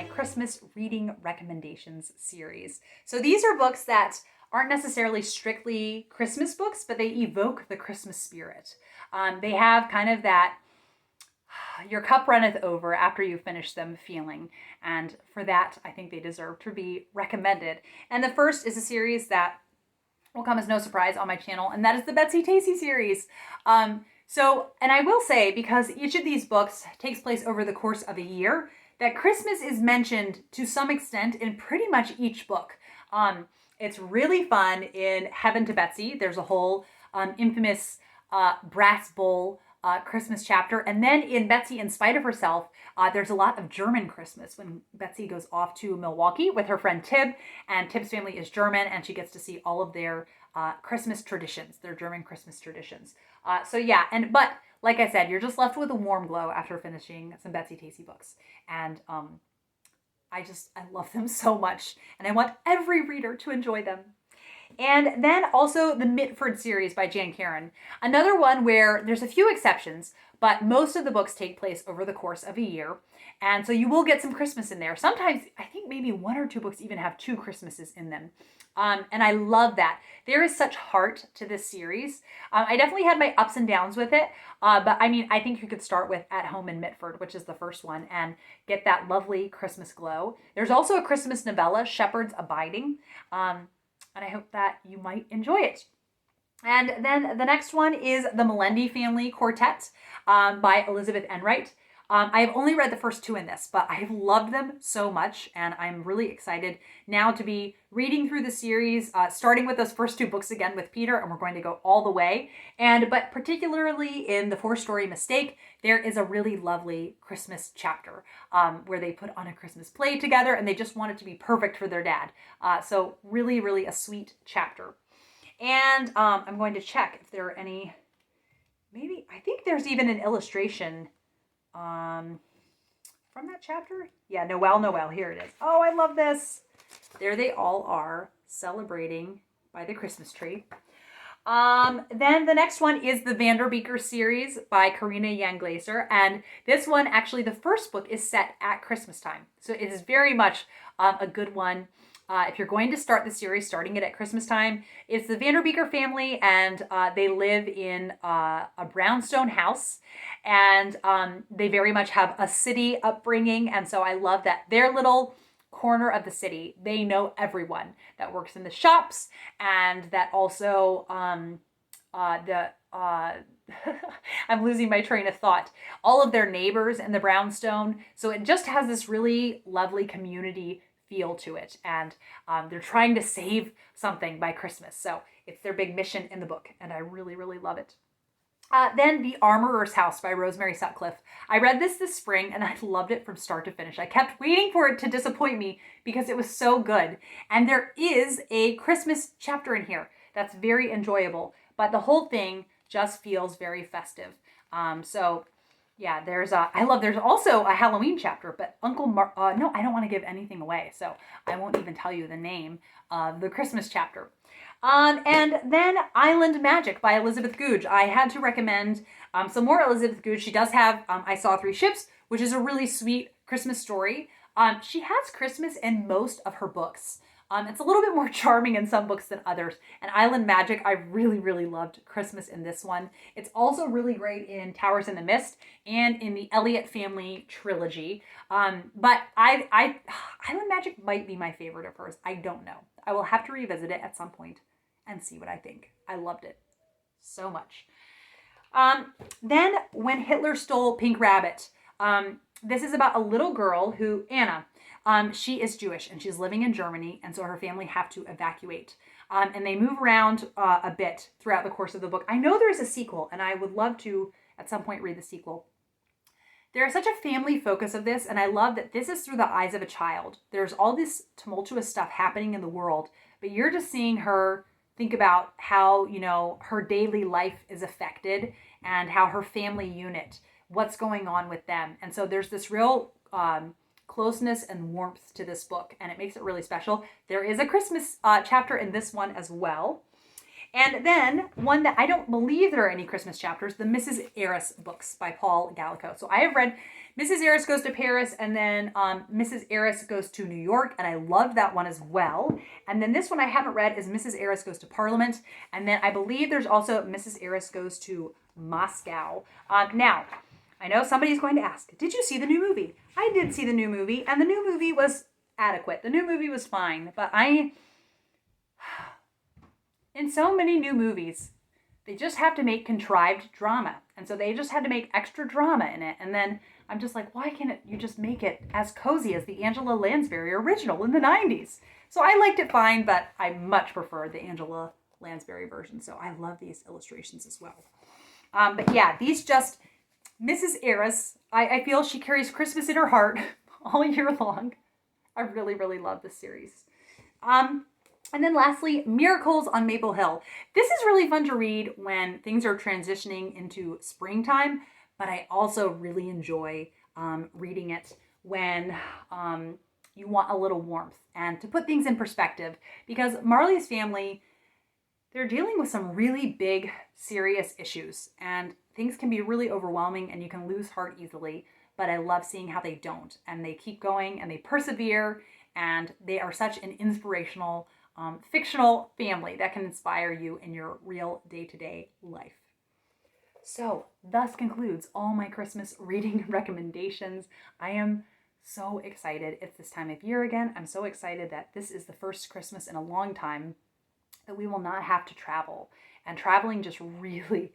my Christmas reading recommendations series. So these are books that aren't necessarily strictly Christmas books, but they evoke the Christmas spirit. They have kind of that your cup runneth over after you finish them feeling. And for that, I think they deserve to be recommended. And the first is a series that will come as no surprise on my channel, and that is the Betsy-Tacy series. And I will say, because each of these books takes place over the course of a year, that Christmas is mentioned to some extent in pretty much each book. It's really fun in Heaven to Betsy. There's a whole infamous brass bowl Christmas chapter. And then in Betsy in Spite of Herself, there's a lot of German Christmas when Betsy goes off to Milwaukee with her friend Tib, and Tib's family is German, and she gets to see all of their Christmas traditions, their German Christmas traditions. But like I said, you're just left with a warm glow after finishing some Betsy-Tacy books. And I love them so much, and I want every reader to enjoy them. And then also the Mitford series by Jan Karon. Another one where there's a few exceptions, but most of the books take place over the course of a year. And so you will get some Christmas in there. Sometimes, I think maybe one or two books even have 2 Christmases in them. And I love that. There is such heart to this series. I definitely had my ups and downs with it. But I mean, I think you could start with At Home in Mitford, which is the first one, and get that lovely Christmas glow. There's also a Christmas novella, Shepherd's Abiding. And I hope that you might enjoy it. And then the next one is the Melendy Family Quartet by Elizabeth Enright. I have only read the first 2 in this, but I have loved them so much, and I'm really excited now to be reading through the series, starting with those first 2 books again with Peter, and we're going to go all the way. But particularly in The 4-Story Mistake, there is a really lovely Christmas chapter where they put on a Christmas play together, and they just want it to be perfect for their dad. So really, really a sweet chapter. And I'm going to check if there are any, I think there's even an illustration from that chapter. Yeah, Noel, here it is. Oh, I love this. There they all are celebrating by the Christmas tree. Then the next one is the Vanderbeekers series by Karina Yan Glaser. And this one, actually, the first book is set at Christmas time. So it is very much a good one. If you're going to start the series, starting it at Christmas time, it's the Vanderbeeker family, and they live in a brownstone house, and they very much have a city upbringing. And so I love that their little corner of the city, they know everyone that works in the shops, and that also I'm losing my train of thought. All of their neighbors in the brownstone. So it just has this really lovely community feel to it, and they're trying to save something by Christmas. So it's their big mission in the book, and I really, really love it. Then The Armourers House by Rosemary Sutcliffe. I read this spring, and I loved it from start to finish. I kept waiting for it to disappoint me because it was so good. And there is a Christmas chapter in here that's very enjoyable, but the whole thing just feels very festive. Yeah, there's also a Halloween chapter, but no, I don't want to give anything away, so I won't even tell you the name of the Christmas chapter. And then Island Magic by Elizabeth Goudge. I had to recommend some more Elizabeth Goudge. She does have I Saw 3 Ships, which is a really sweet Christmas story. She has Christmas in most of her books. It's a little bit more charming in some books than others. And Island Magic, I really, really loved Christmas in this one. It's also really great in Towers in the Mist and in the Elliot family trilogy. But Island Magic might be my favorite of hers. I don't know. I will have to revisit it at some point and see what I think. I loved it so much. Then When Hitler Stole Pink Rabbit. This is about a little girl who, Anna, she is Jewish, and she's living in Germany, and so her family have to evacuate. And they move around a bit throughout the course of the book. I know there's a sequel, and I would love to, at some point, read the sequel. There's such a family focus of this, and I love that this is through the eyes of a child. There's all this tumultuous stuff happening in the world, but you're just seeing her think about how, her daily life is affected, and how her family unit, what's going on with them. And so there's this real closeness and warmth to this book, and it makes it really special. There is a Christmas chapter in this one as well. And then one that I don't believe there are any Christmas chapters, the Mrs. Arris books by Paul Gallico. So I have read Mrs. Arris Goes to Paris, and then Mrs. Arris Goes to New York, and I loved that one as well. And then this one I haven't read is Mrs. Arris Goes to Parliament, and then I believe there's also Mrs. Arris Goes to Moscow. Now, I know somebody's going to ask, did you see the new movie? I did see the new movie, and the new movie was adequate. The new movie was fine, but in so many new movies, they just have to make contrived drama. And so they just had to make extra drama in it. And then I'm just like, why can't you just make it as cozy as the Angela Lansbury original in the 90s? So I liked it fine, but I much prefer the Angela Lansbury version. So I love these illustrations as well. But yeah, these just, Mrs. Arris, I feel she carries Christmas in her heart all year long. I really, really love this series. And then lastly, Miracles on Maple Hill. This is really fun to read when things are transitioning into springtime, but I also really enjoy reading it when you want a little warmth and to put things in perspective, because Marley's family, they're dealing with some really big, serious issues, and things can be really overwhelming and you can lose heart easily, but I love seeing how they don't, and they keep going and they persevere, and they are such an inspirational fictional family that can inspire you in your real day-to-day life. So, thus concludes all my Christmas reading recommendations. I am so excited. It's this time of year again. I'm so excited that this is the first Christmas in a long time that we will not have to travel. And traveling just really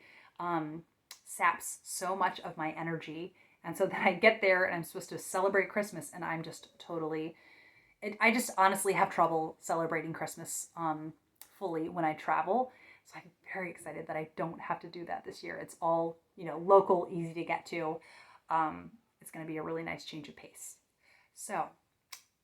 saps so much of my energy. And so then I get there and I'm supposed to celebrate Christmas and I'm just totally... I just honestly have trouble celebrating Christmas fully when I travel. So I'm very excited that I don't have to do that this year. It's all, local, easy to get to. It's going to be a really nice change of pace. So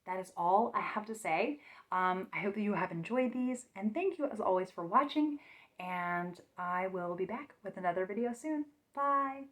that is all I have to say. I hope that you have enjoyed these, and thank you as always for watching. And I will be back with another video soon. Bye.